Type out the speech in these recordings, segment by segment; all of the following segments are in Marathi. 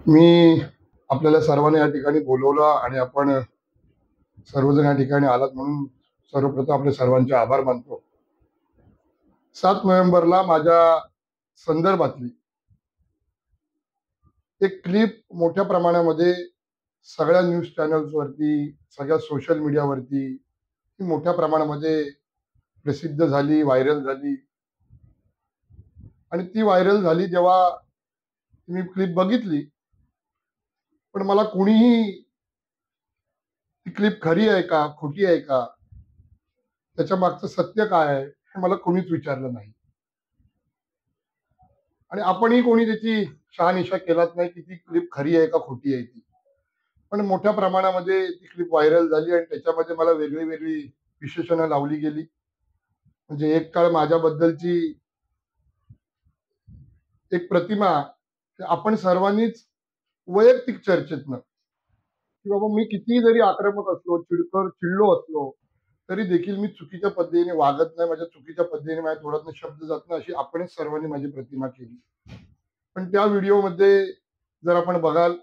मी आपल्याला सर्वांना या ठिकाणी बोलवलं आणि आपण सर्वजण या ठिकाणी आलात म्हणून सर्वप्रथम आपले सर्वांचे आभार मानतो. 7 नोव्हेंबरला माझ्या संदर्भातली एक क्लिप मोठ्या प्रमाणामध्ये सगळ्या न्यूज चॅनल्सवरती, सगळ्या सोशल मीडियावरती ती मोठ्या प्रमाणामध्ये प्रसिद्ध झाली, व्हायरल झाली. आणि ती व्हायरल झाली जेव्हा मी क्लिप बघितली, पण मला कोणीही ती क्लिप खरी आहे का, खोटी आहे का, त्याच्या मागचं सत्य काय आहे, हे मला कोणीच विचारलं नाही. आणि आपणही कोणी त्याची शहानिशा केलाच नाही की ती क्लिप खरी आहे का खोटी आहे ती. पण मोठ्या प्रमाणामध्ये ती क्लिप व्हायरल झाली आणि त्याच्यामध्ये मला वेगळी वेगळी विशेषणं लावली गेली. म्हणजे एक काळ माझ्याबद्दलची एक प्रतिमा आपण सर्वांनीच वैयक्तिक चर्चेतनं, की बाबा मी कितीही जरी आक्रमक असलो, चिडलो असलो, तरी देखील मी चुकीच्या पद्धतीने वागत नाही, माझ्या चुकीच्या पद्धतीने माझ्या तोंडातून शब्द जात नाही, अशी आपणच सर्वांनी माझी प्रतिमा केली. पण त्या व्हिडिओमध्ये जर आपण बघाल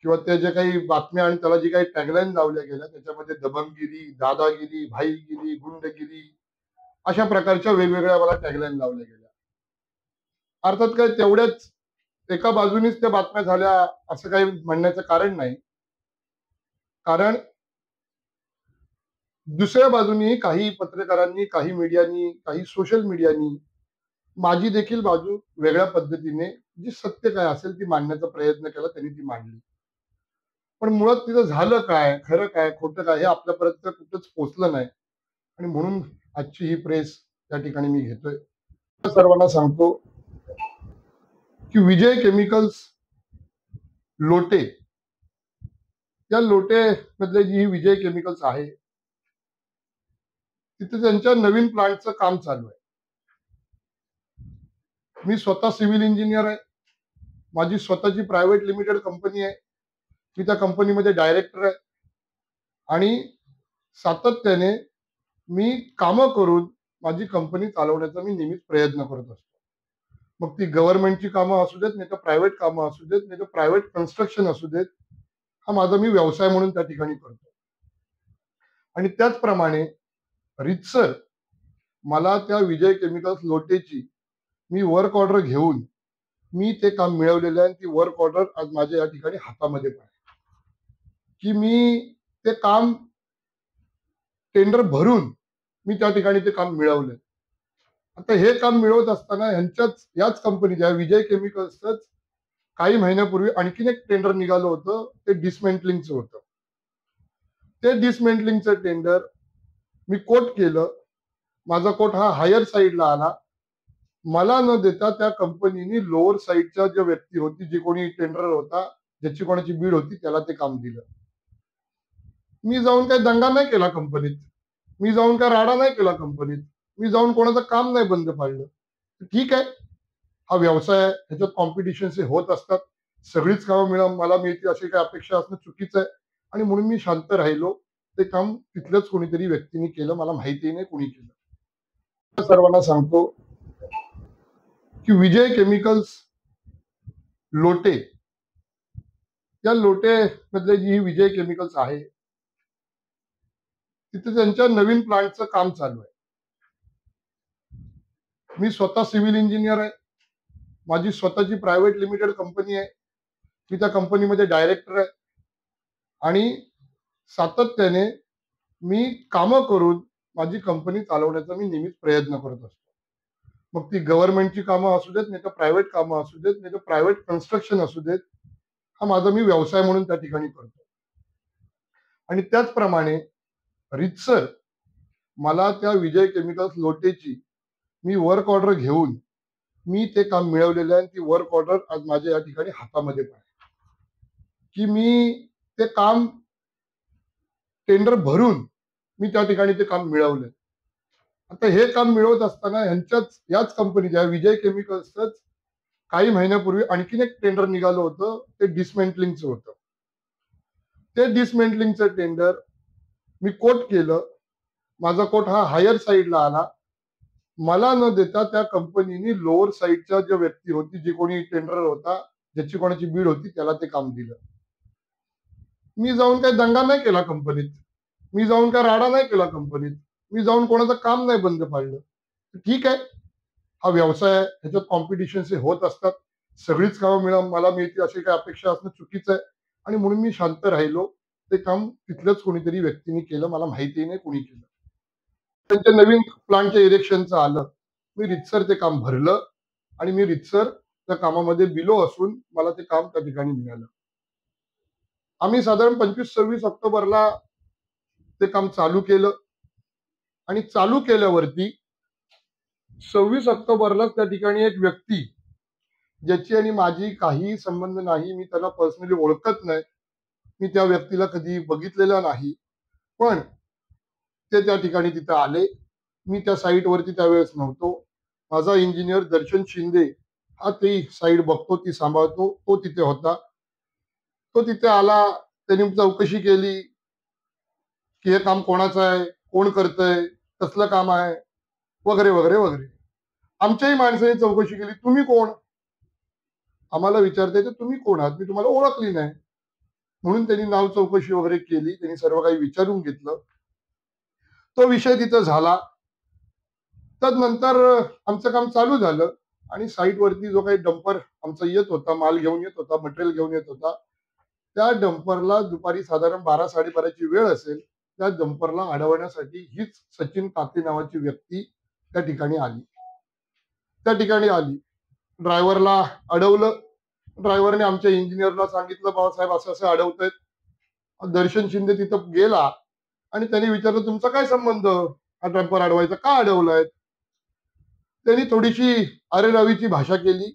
किंवा त्या जे काही बातम्या आणि त्याला जी काही टॅगलाईन लावल्या गेल्या, त्याच्यामध्ये दबंगगिरी, दादागिरी, भाईगिरी, गुंडगिरी अशा प्रकारच्या वेगवेगळ्या मला टॅगलाईन लावल्या गेल्या. अर्थात काय तेवढ्याच एका बाजूनीच त्या बातम्या झाल्या असं काही म्हणण्याचं कारण नाही. कारण दुसऱ्या बाजूनी काही पत्रकारांनी, काही मीडियानी, काही सोशल मीडियानी माझी देखील बाजू वेगळ्या पद्धतीने जी सत्य काय असेल ती मांडण्याचा प्रयत्न केला, त्यांनी ती मांडली. पण मुळात तिथं झालं काय, खरं काय, खोटं काय हे आपल्यापर्यंत कुठंच पोहोचलं नाही. आणि म्हणून आजची ही प्रेस या ठिकाणी मी घेतोय. सर्वांना सांगतो की विजय केमिकल्स लोटे, या लोटे मधले जी ही विजय केमिकल्स आहे, तिथे त्यांच्या नवीन प्लांटचं काम चालू आहे. मी स्वतः सिव्हिल इंजिनियर आहे. माझी स्वतःची प्रायव्हेट लिमिटेड कंपनी आहे. मी त्या कंपनीमध्ये डायरेक्टर आहे. आणि सातत्याने मी कामं करून माझी कंपनी चालवण्याचा मी नेहमीच प्रयत्न करत असतो. मग ती गव्हर्नमेंटची कामं असू देत, नाही तर प्रायव्हेट कामं असू देत, नाही तर प्रायव्हेट कन्स्ट्रक्शन असू देत, हा माझा मी व्यवसाय म्हणून त्या ठिकाणी करतो. आणि त्याचप्रमाणे रितसर मला त्या विजय केमिकल्स लोटेची मी वर्क ऑर्डर घेऊन मी ते काम मिळवलेलं आहे. आणि ती वर्क ऑर्डर आज माझ्या या ठिकाणी हातामध्ये आहे, की मी ते काम टेंडर भरून मी त्या ठिकाणी ते काम मिळवलं. आता हे काम मिळवत असताना याच कंपनीच्या विजय केमिकल्सच काही महिन्यापूर्वी आणखीन एक टेंडर निघालं होतं, ते डिसमेंटलिंगचं होतं. ते डिसमेंटलिंगचं टेंडर मी कोट केलं. माझा कोट हा हायर साईडला आला. मला न देता त्या कंपनीने लोअर साईडच्या ज्या व्यक्ती होती, जी कोणी टेंडर होता, ज्याची कोणाची बीड होती, त्याला ते काम दिलं. मी जाऊन काही दंगा नाही केला कंपनीत, मी जाऊन काय राडा नाही केला कंपनीत, मी जाऊन कोणाचं काम नाही बंद पाडलं. ठीक आहे, हा व्यवसाय आहे, ह्याच्यात कॉम्पिटिशन होत असतात. सगळीच कामं मला मिळतील अशी काही अपेक्षा असणं चुकीचं आहे. आणि म्हणून मी शांत राहिलो. ते काम तिथल्याच कोणीतरी व्यक्तीने केलं, मला माहिती नाही कोणी केलं. सर्वांना सांगतो की विजय केमिकल्स लोटे, या लोटे मधले जी ही विजय केमिकल्स आहे, तिथे त्यांच्या नवीन प्लांटचं काम चालू आहे. मी स्वतः सिव्हिल इंजिनियर आहे. माझी स्वतःची प्रायव्हेट लिमिटेड कंपनी आहे. मी त्या कंपनीमध्ये डायरेक्टर आहे. आणि सातत्याने मी कामं करून माझी कंपनी चालवण्याचा मी नेहमीच प्रयत्न करत असतो. मग ती गव्हर्नमेंटची कामं असू देत, नाही तर प्रायव्हेट कामं असू देत, नाही तर प्रायव्हेट कन्स्ट्रक्शन असू देत, हा माझा मी व्यवसाय म्हणून त्या ठिकाणी करतो. आणि त्याचप्रमाणे रितसर मला त्या विजय केमिकल्स लोटेची मी वर्क ऑर्डर घेऊन मी ते काम मिळवलेलं आहे. आणि ती वर्क ऑर्डर आज माझ्या या ठिकाणी हातामध्ये आहे, की मी ते काम टेंडर भरून मी त्या ठिकाणी ते काम मिळवलं. आता हे काम मिळवत असताना याच कंपनीच्या विजय केमिकल्सच काही महिन्यापूर्वी आणखीन एक टेंडर निघालं होतं, ते डिसमेंटलिंगचं होतं. ते डिसमेंटलिंगचं टेंडर मी कोट केलं. माझा कोट हा हायर साईडला आला. मला न देता त्या कंपनीने लोअर साईडच्या ज्या व्यक्ती होती, जी कोणी टेंडर होता, ज्याची कोणाची बीड होती त्याला ते काम दिलं. मी जाऊन काही दंगा नाही केला कंपनीत, मी जाऊन काय राडा नाही केला कंपनीत, मी जाऊन कोणाचं काम नाही बंद पाडलं. ठीक आहे, हा व्यवसाय आहे, ह्याच्यात कॉम्पिटिशन होत असतात, सगळीच कामं मला मिळतील अशी काही अपेक्षा असणं चुकीचं आहे. आणि म्हणून मी शांत राहिलो. ते काम तिथलंच कोणीतरी व्यक्तीने केलं, मला माहितीही नाही कोणी केलं. त्यांच्या नवीन प्लांटच्या इरेक्शनचं आलं, मी रितसर ते काम भरलं आणि मी रितसर त्या कामामध्ये बिलो असून मला ते काम त्या ठिकाणी मिळालं. आम्ही साधारण 25-26 ऑक्टोबरला ते काम चालू केलं आणि चालू केल्यावरती 26 ऑक्टोबरला त्या ठिकाणी एक व्यक्ती, ज्याची आणि माझी काही संबंध नाही, मी त्याला पर्सनली ओळखत नाही, मी त्या व्यक्तीला कधी बघितलेलं नाही, पण ते त्या ठिकाणी तिथे आले. मी त्या साईटवरती त्यावेळेस नव्हतो. माझा इंजिनियर दर्शन शिंदे हा ती साईट बघतो, ती सांभाळतो, तो तिथे होता. तो तिथे आला, त्यांनी चौकशी केली की हे काम कोणाचं आहे, कोण करतंय, कसलं काम आहे, वगैरे वगैरे वगैरे. आमच्याही माणसाने चौकशी केली, तुम्ही कोण? आम्हाला विचारते तर तुम्ही कोण आहात, मी तुम्हाला ओळखली नाही. म्हणून त्यांनी नाव चौकशी वगैरे केली, त्यांनी सर्व काही विचारून घेतलं. तो विषय तिथं झाला. त्यानंतर आमचं काम चालू झालं आणि साईटवरती जो काही डंपर आमचा येत होता, माल घेऊन येत होता, मटेरियल घेऊन येत होता, त्या डंपरला दुपारी साधारण 12-12:30ची वेळ असेल, त्या डंपरला अडवण्यासाठी हीच सचिन काते नावाची व्यक्ती त्या ठिकाणी आली. ड्रायव्हरला अडवलं. ड्रायव्हरने आमच्या इंजिनियरला सांगितलं, बाबासाहेब असं असं अडवतायत. दर्शन शिंदे तिथं गेला आणि त्यांनी विचारलं, तुमचा काय संबंध, हा डंपर अडवायचा, का अडवलाय? त्यांनी थोडीशी अरेरावीची भाषा केली,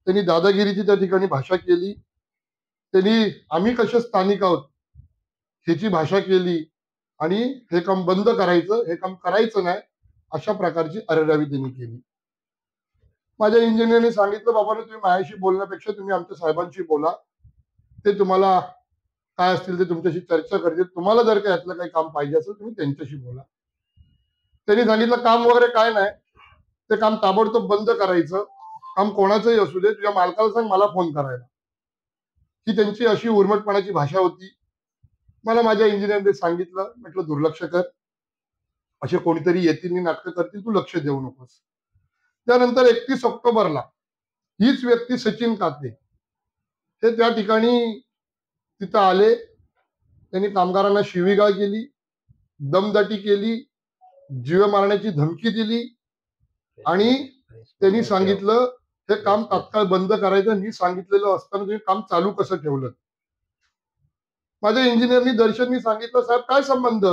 त्यांनी दादागिरीची त्या ठिकाणी भाषा केली, त्यांनी आम्ही कसे स्थानिक आहोत ह्याची भाषा केली आणि हे काम बंद करायचं, हे काम करायचं नाही, अशा प्रकारची अरेरावी त्यांनी केली. माझ्या इंजिनियरने सांगितलं, बाबा तुम्ही माझ्याशी बोलण्यापेक्षा तुम्ही आमच्या साहेबांशी बोला, ते तुम्हाला काय असतील ते तुमच्याशी चर्चा करतील, तुम्हाला जर का यातलं काही काम पाहिजे असेल तुम्ही त्यांच्याशी बोला. त्यांनी सांगितलं, काम वगैरे काय नाही, ते काम ताबडतोब बंद करायचं, काम कोणाचंही असू दे, तुझ्या मालकाला सांग मला फोन करायला. ही त्यांची अशी उर्मटपणाची भाषा होती. मला माझ्या इंजिनियरने सांगितलं, म्हटलं दुर्लक्ष कर, असे कोणीतरी येतील नाटकं करतील, तू लक्ष देऊ नकोस. त्यानंतर 31 ऑक्टोबरला हीच व्यक्ती सचिन काते हे त्या ठिकाणी तिथं आले. त्यांनी कामगारांना शिवीगाळ केली, दमदाटी केली, जीव मारण्याची धमकी दिली आणि त्यांनी सांगितलं हे काम तात्काळ बंद करायचं. मी सांगितलेलं असताना तुम्ही काम चालू कसं ठेवलं? माझ्या इंजिनियरनी दर्शननी सांगितलं, साहेब काय संबंध,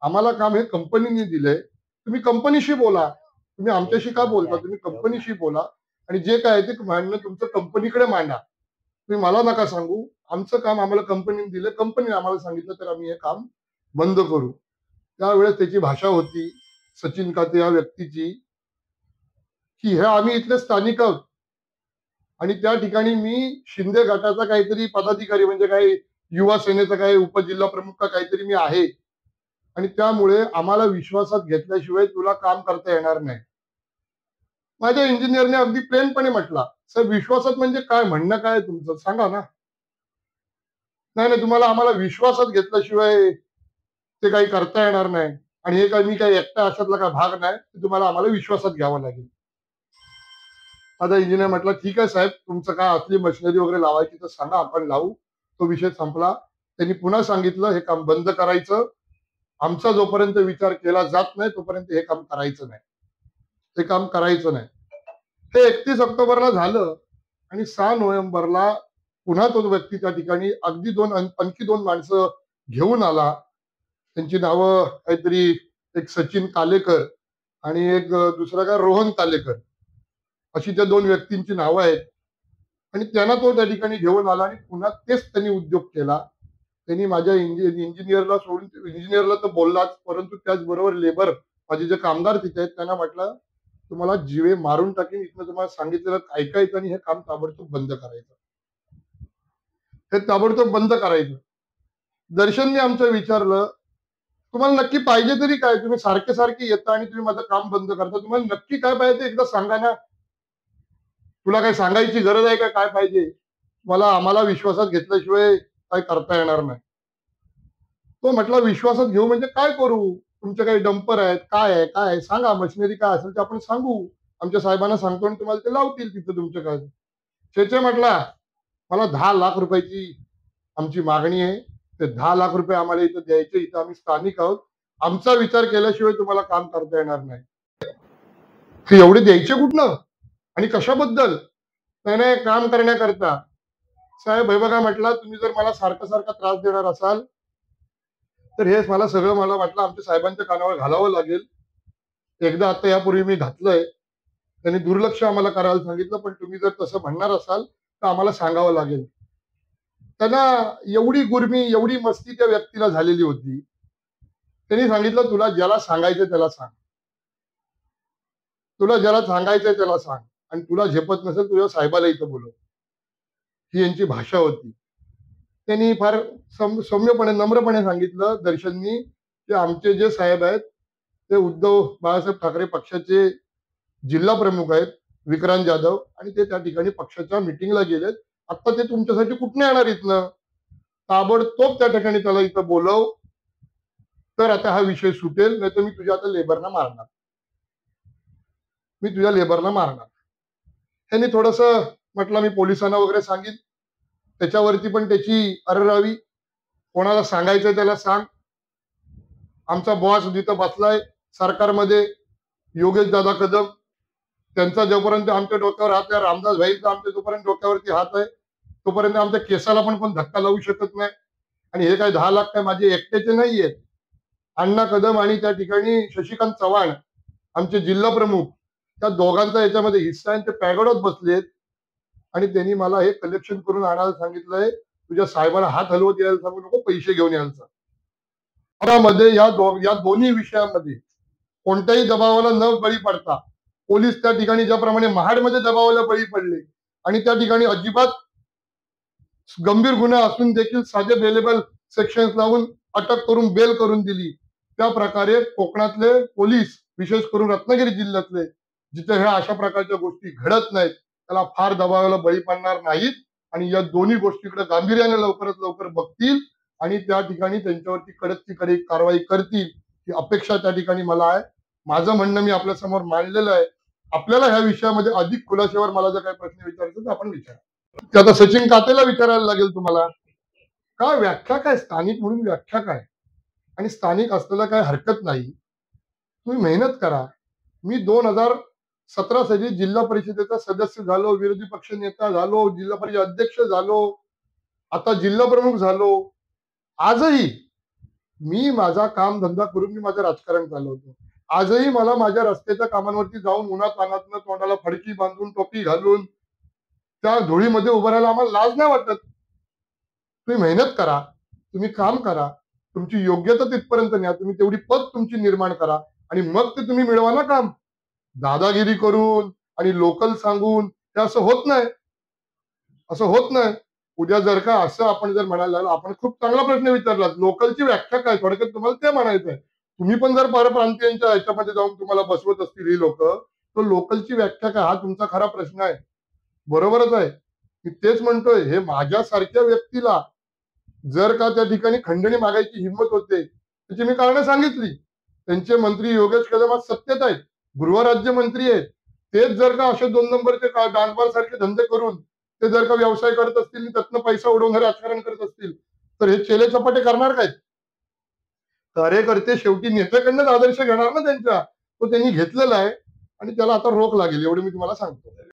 आम्हाला काम हे कंपनीने दिलंय, तुम्ही कंपनीशी बोला, तुम्ही आमच्याशी का बोलता, तुम्ही कंपनीशी बोला आणि जे काय ते म्हणणं तुमचं कंपनीकडे मांडा, तुम्ही मला नका सांगू. आमचं काम आम्हाला कंपनीने दिलं, कंपनीने आम्हाला सांगितलं तर आम्ही हे काम बंद करू. त्यावेळेस त्याची भाषा होती सचिन काते या व्यक्तीची की हे आम्ही इथले स्थानिक आहोत आणि त्या ठिकाणी मी शिंदे गटाचा काहीतरी पदाधिकारी, म्हणजे काही युवा सेनेचा काही उपजिल्हा प्रमुख का काहीतरी मी आहे आणि त्यामुळे आम्हाला विश्वासात घेतल्याशिवाय तुला काम करता येणार नाही. माझ्या इंजिनियरने अगदी प्लेनपणे म्हटला, सर विश्वासात म्हणजे काय, म्हणणं काय तुमचं सांगा ना. नाही नाही, तुम्हाला आम्हाला विश्वासात घेतल्याशिवाय ते काही करता येणार नाही आणि हे काही मी काही एकटा अशातला काय भाग नाही, तुम्हाला आम्हाला विश्वासात घ्यावं लागेल. माझा इंजिनियर म्हटलं, ठीक आहे साहेब, तुमचं काय असली मशिनरी वगैरे लावायची तर सांगा, आपण लावू. तो विषय संपला. त्यांनी पुन्हा सांगितलं हे काम बंद करायचं, आमचा जोपर्यंत विचार केला जात नाही तोपर्यंत हे काम करायचं नाही, हे काम करायचं नाही. ते 31 ऑक्टोबरला झालं आणि 6 नोव्हेंबरला पुन्हा तो व्यक्ती त्या ठिकाणी अगदी आणखी दोन माणसं घेऊन आला. त्यांची नावं काहीतरी, एक सचिन कालेकर आणि एक दुसरा काय रोहन कालेकर, अशी त्या दोन व्यक्तींची नावं आहेत. आणि त्यांना तो त्या ठिकाणी घेऊन आला आणि पुन्हा तेच त्यांनी उद्योग केला. त्यांनी माझ्या इंजिनियरला सोडून, इंजिनियरला तर बोललाच, परंतु त्याचबरोबर लेबर माझे जे कामगार तिथे आहेत त्यांना म्हटलं, तुम्हाला जीवे मारून टाकेन, इथनं तुम्हाला सांगितलेलं ऐकायचं आणि हे काम ताबडतोब बंद करायचं, हे ताबडतोब बंद करायचं. दर्शनने आमचं विचारलं, तुम्हाला नक्की पाहिजे तरी काय, तुम्ही सारखे सारखे येता आणि तुम्ही माझं काम बंद करता, तुम्हाला नक्की काय पाहिजे एकदा सांगा ना, तुला काय सांगायची गरज आहे का काय पाहिजे? आम्हाला विश्वासात घेतल्याशिवाय काय करता येणार नाही. तो म्हटला विश्वासात घेऊ म्हणजे काय करू? तुमचे काही डंपर आहेत, काय आहे, काय आहे? सांगा मशिनरी काय असेल ते आपण सांगू. आमच्या साहेबांना सांगतो आणि तुम्हाला ते लावतील तिथं तुमच्या काय. शेचे म्हटला, मला 10 लाख रुपयाची आमची मागणी आहे. ते 10 लाख रुपये आम्हाला इथं द्यायचे. इथं आम्ही स्थानिक आहोत. आमचा विचार केल्याशिवाय तुम्हाला काम करता येणार नाही. ते एवढे द्यायचे कुठनं आणि कशाबद्दल? त्याने काम करण्याकरता. साहेब हे बघा म्हटलं, तुम्ही जर मला सारखा सारखा त्रास देणार असाल तर हे मला वाटलं आमच्या साहेबांच्या कानावर घालावं लागेल. एकदा आता यापूर्वी मी घातलंय. त्यांनी दुर्लक्ष आम्हाला करायला सांगितलं, पण तुम्ही जर तसं म्हणणार असाल तर आम्हाला सांगावं लागेल. त्यांना एवढी गुरमी, एवढी मस्ती त्या व्यक्तीला झालेली होती. त्यांनी सांगितलं, तुला ज्याला सांगायचं त्याला सांग. तुला ज्याला सांगायचंय त्याला सांग आणि तुला झेपत नसेल तुझ्या साहेबाला इथं बोलव. ही यांची भाषा होती. त्यांनी फार सौम्यपणे, नम्रपणे सांगितलं दर्शननी, की आमचे जे साहेब आहेत ते उद्धव बाळासाहेब ठाकरे पक्षाचे जिल्हा प्रमुख आहेत, विक्रांत जाधव, आणि ते त्या ठिकाणी पक्षाच्या मीटिंगला गेलेत. आता ते तुमच्यासाठी कुठनं येणार इथनं? ताबडतोब त्या ठिकाणी त्याला इथं बोलव, तर आता हा विषय सुटेल, नाही तर मी तुझ्या आता लेबरना मारणार. त्यांनी थोडस म्हटलं मी पोलिसांना वगैरे सांगेन. त्याच्यावरती पण त्याची अर्ररावी. कोणाला सांगायचंय त्याला सांग. आमचा बॉस जिथं बसलाय सरकारमध्ये, योगेश दादा कदम, त्यांचा जोपर्यंत आमच्या डोक्यावर हात आहे, रामदास भाईंचा आमच्या जोपर्यंत डोक्यावरती हात आहे तोपर्यंत आमच्या केसाला पण धक्का लावू शकत नाही. आणि हे काय 10 लाख काय माझे एकट्याचे नाहीयेत. अण्णा कदम आणि त्या ठिकाणी शशिकांत चव्हाण आमचे जिल्हा प्रमुख, त्या दोघांचा याच्यामध्ये हिस्सा आहे. ते पॅगोडात बसलेत आणि त्यांनी मला हे कलेक्शन करून आणायला सांगितलंय. तुझ्या साहेबाला हात हलवत यायला सांगू नको, पैसे घेऊन यायला सांग. मध्ये या दोन्ही विषयामध्ये कोणत्याही दबावाला न बळी पडता पोलीस त्या ठिकाणी ज्याप्रमाणे महाडमध्ये दबावाला बळी पडले आणि त्या ठिकाणी अजिबात गंभीर गुन्हा असून देखील साधे बेलेबल सेक्शन लावून अटक करून बेल करून दिली, त्या प्रकारे कोकणातले पोलीस, विशेष करून रत्नागिरी जिल्ह्यातले, जिथे ह्या अशा प्रकारच्या गोष्टी घडत नाहीत, त्याला फार दबावाला बळी पडणार नाहीत आणि या दोन्ही गोष्टीकडे गांभीर्याने लवकरात लवकर बघतील आणि त्या ठिकाणी त्यांच्यावरती कडकची कडक कारवाई करतील ही अपेक्षा त्या ठिकाणी मला आहे. माझं म्हणणं मी आपल्या समोर मांडलेलं आहे. आपल्याला ह्या विषयामध्ये अधिक खुलाशावर मला जर काही प्रश्न विचारायचे तर आपण विचारा. ते आता सचिन कातेला विचारायला लागेल तुम्हाला. काय व्याख्या काय स्थानिक म्हणून व्याख्या काय? आणि स्थानिक असलेला काय हरकत नाही. तुम्ही मेहनत करा. मी 2017 साली जिल्हा परिषदेचा सदस्य झालो, विरोधी पक्ष नेता झालो, जिल्हा परिषद अध्यक्ष झालो, आता जिल्हा प्रमुख झालो. आजही मी माझा काम धंदा करून मी माझं राजकारण चालवतो. आजही मला माझ्या रस्त्याच्या कामांवरती जाऊन उन्हात अनातनं तोंडाला फडकी बांधून, टोपी घालून त्या धुळीमध्ये उभं राहायला आम्हाला लाज नाही वाटत. तुम्ही मेहनत करा, तुम्ही काम करा, तुमची योग्यता तिथपर्यंत न्या, तुम्ही तेवढी पद तुमची निर्माण करा आणि मग ते तुम्ही मिळवा ना काम. दादागिरी करून आणि लोकल सांगून हे असं होत नाही. असं होत नाही. उद्या जर का असं आपण जर म्हणायला लागलो, आपण खूप चांगला प्रश्न विचारला, लोकलची व्याख्या काय? थोडक्यात तुम्हाला ते म्हणायचंय. तुम्ही पण जर परप्रांतीयांच्या ह्याच्यामध्ये जाऊन तुम्हाला बसवत असतील ही लोक, तर लोकलची व्याख्या काय हा तुमचा खरा प्रश्न आहे. बरोबरच आहे. मी तेच म्हणतोय, हे माझ्यासारख्या व्यक्तीला जर का त्या ठिकाणी खंडणी मागायची हिंमत होते, त्याची मी कारणं सांगितली. त्यांचे मंत्री योगेश कदम आज सत्तेत आहेत, गृहराज्य मंत्री आहेत. तेच जर का असे 2 नंबरचे डान्सबार सारखे धंदे करून ते जर का व्यवसाय करत असतील, त्यातनं पैसा उडवून राजकारण करत असतील, तर हे चेले चपाटे करणार काय? कार्यकर्ते शेवटी नेत्याकडनंच आदर्श घेणार ना त्यांच्या. तो त्यांनी घेतलेला आहे आणि त्याला आता रोख लागेल, एवढे मी तुम्हाला सांगतो.